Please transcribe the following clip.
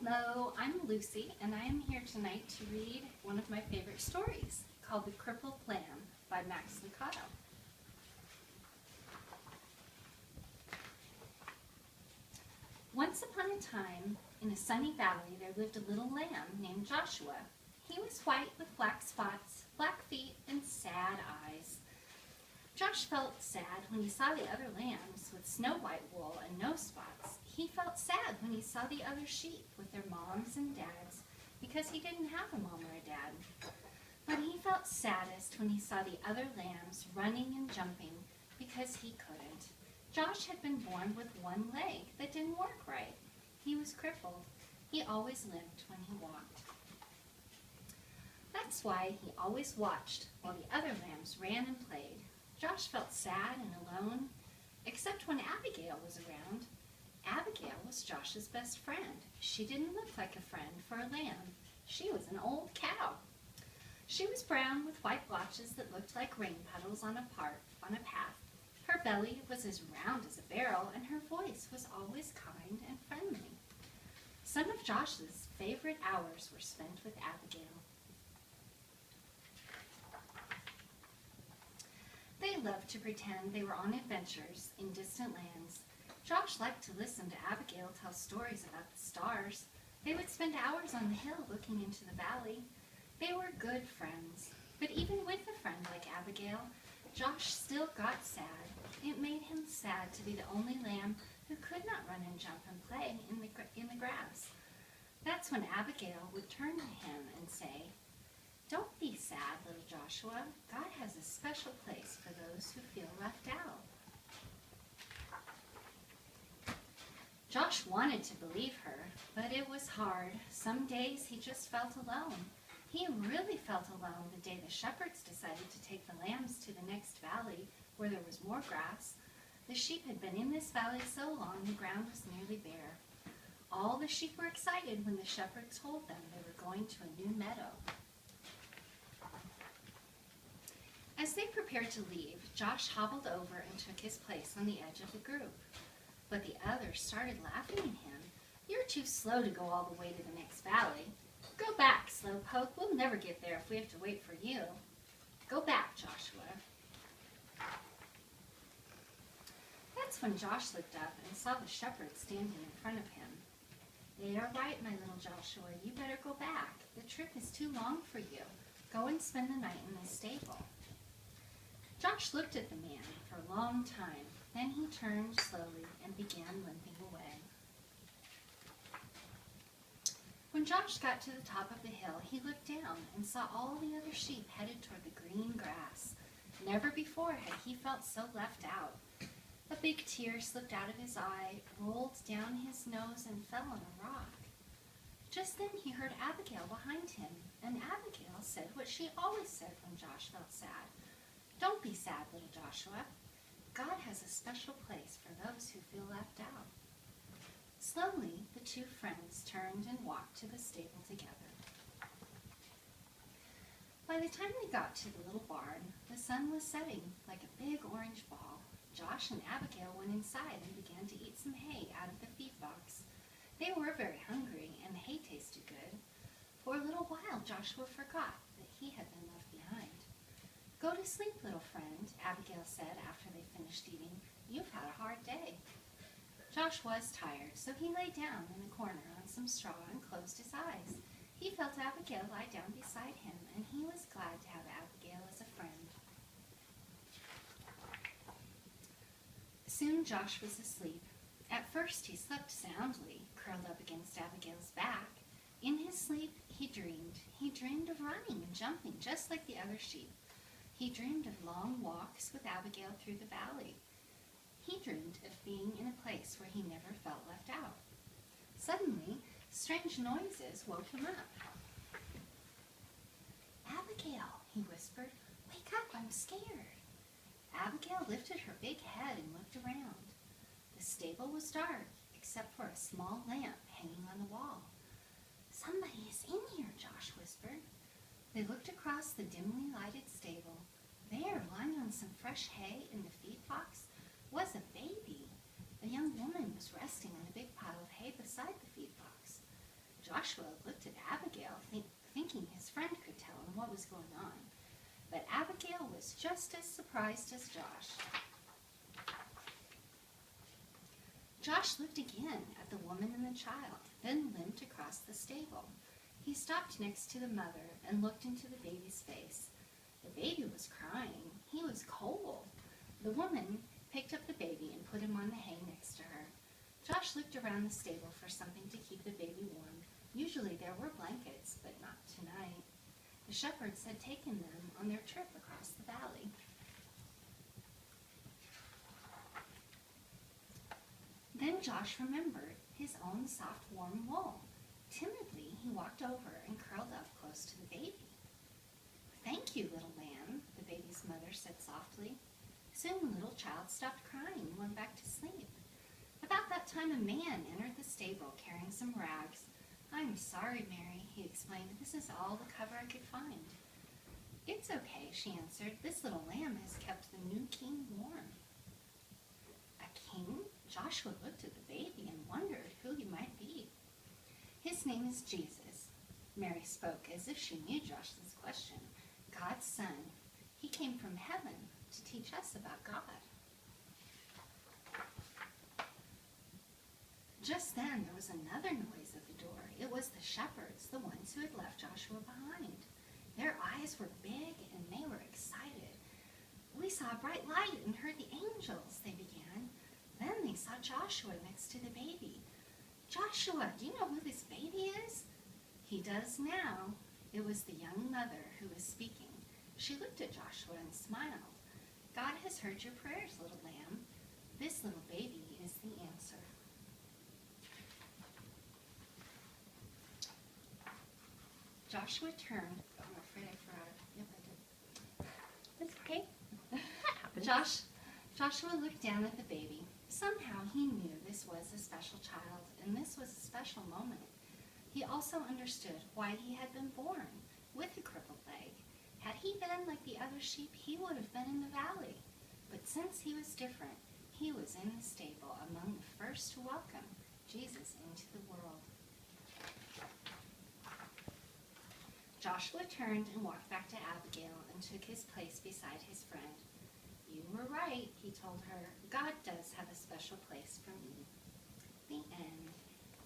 Hello, I'm Lucy, and I am here tonight to read one of my favorite stories called The Crippled Lamb by Max Lucado. Once upon a time, in a sunny valley, there lived a little lamb named Joshua. He was white with black spots, black feet, and sad eyes. Josh felt sad when he saw the other lambs with snow-white wool and no spots. He felt sad when he saw the other sheep with their moms and dads because he didn't have a mom or a dad. But he felt saddest when he saw the other lambs running and jumping because he couldn't. Josh had been born with one leg that didn't work right. He was crippled. He always limped when he walked. That's why he always watched while the other lambs ran and played. Josh felt sad and alone, except when Abigail was around. Abigail was Josh's best friend. She didn't look like a friend for a lamb. She was an old cow. She was brown with white blotches that looked like rain puddles on a path. Her belly was as round as a barrel, and her voice was always kind and friendly. Some of Josh's favorite hours were spent with Abigail. They loved to pretend they were on adventures in distant lands. Josh liked to listen to Abigail tell stories about the stars. They would spend hours on the hill looking into the valley. They were good friends. But even with a friend like Abigail, Josh still got sad. It made him sad to be the only lamb who could not run and jump and play in the grass. That's when Abigail would turn to him and say, "Don't be sad, little Joshua. God has a special place for those who feel left out." Josh wanted to believe her, but it was hard. Some days he just felt alone. He really felt alone the day the shepherds decided to take the lambs to the next valley where there was more grass. The sheep had been in this valley so long the ground was nearly bare. All the sheep were excited when the shepherd told them they were going to a new meadow. As they prepared to leave, Josh hobbled over and took his place on the edge of the group. But the others started laughing at him. "You're too slow to go all the way to the next valley. Go back, slowpoke. We'll never get there if we have to wait for you. Go back, Joshua." That's when Josh looked up and saw the shepherd standing in front of him. "They are right, my little Joshua. You better go back. The trip is too long for you. Go and spend the night in the stable." Josh looked at the man for a long time. Then he turned slowly and began limping away. When Josh got to the top of the hill, he looked down and saw all the other sheep headed toward the green grass. Never before had he felt so left out. A big tear slipped out of his eye, rolled down his nose, and fell on a rock. Just then he heard Abigail behind him, and Abigail said what she always said when Josh felt sad. "Don't be sad, little Joshua. God has a special place for those who feel left out." Slowly, the two friends turned and walked to the stable together. By the time they got to the little barn, the sun was setting like a big orange ball. Josh and Abigail went inside and began to eat some hay out of the feed box. They were very hungry, and the hay tasted good. For a little while, Joshua forgot that he had been left behind. "Go to sleep, little friend," Abigail said after they finished eating. "You've had a hard day." Josh was tired, so he lay down in the corner on some straw and closed his eyes. He felt Abigail lie down beside him, and he was glad to have Abigail as a friend. Soon Josh was asleep. At first he slept soundly, curled up against Abigail's back. In his sleep he dreamed. He dreamed of running and jumping just like the other sheep. He dreamed of long walks with Abigail through the valley. He dreamed of being in a place where he never felt left out. Suddenly, strange noises woke him up. "Abigail," he whispered, "wake up, I'm scared." Abigail lifted her big head and looked around. The stable was dark, except for a small lamp hanging on the wall. "Somebody is in here," Josh whispered. They looked across the dimly lighted stable. There, lying on some fresh hay in the feed box, was a baby. A young woman was resting on a big pile of hay beside the feed box. Joshua looked at Abigail, thinking his friend could tell him what was going on. But Abigail was just as surprised as Josh. Josh looked again at the woman and the child, then limped across the stable. He stopped next to the mother and looked into the baby's face. The baby was crying. He was cold. The woman picked up the baby and put him on the hay next to her. Josh looked around the stable for something to keep the baby warm. Usually there were blankets, but not tonight. The shepherds had taken them on their trip across the valley. Then Josh remembered his own soft, warm wool. Timidly, he walked over and curled up close to the baby. "Thank you, little lamb," the baby's mother said softly. Soon the little child stopped crying and went back to sleep. About that time, a man entered the stable carrying some rags. "I'm sorry, Mary," he explained. "This is all the cover I could find." "It's okay," she answered. "This little lamb has kept the new king warm." A king? Joshua looked at the baby and wondered who he might be. "His name is Jesus." Mary spoke as if she knew Joshua's question. "God's son. He came from heaven to teach us about God." Just then there was another noise at the door. It was the shepherds, the ones who had left Joshua behind. Their eyes were big and they were excited. "We saw a bright light and heard the angels," they began. Then they saw Joshua next to the baby. "Joshua, do you know who this baby is?" He does now. It was the young mother who was speaking. She looked at Joshua and smiled. "God has heard your prayers, little lamb. This little baby is the answer." Joshua turned. Oh, I'm afraid I forgot. Yep, I did. That's okay. That happens. Joshua looked down at the baby. Somehow he knew this was a special child, and this was a special moment. He also understood why he had been born with a crippled leg. Had he been like the other sheep, he would have been in the valley. But since he was different, he was in the stable among the first to welcome Jesus into the world. Joshua turned and walked back to Abigail and took his place beside his friend. "You were right," he told her. "God does have a special place for me." The end.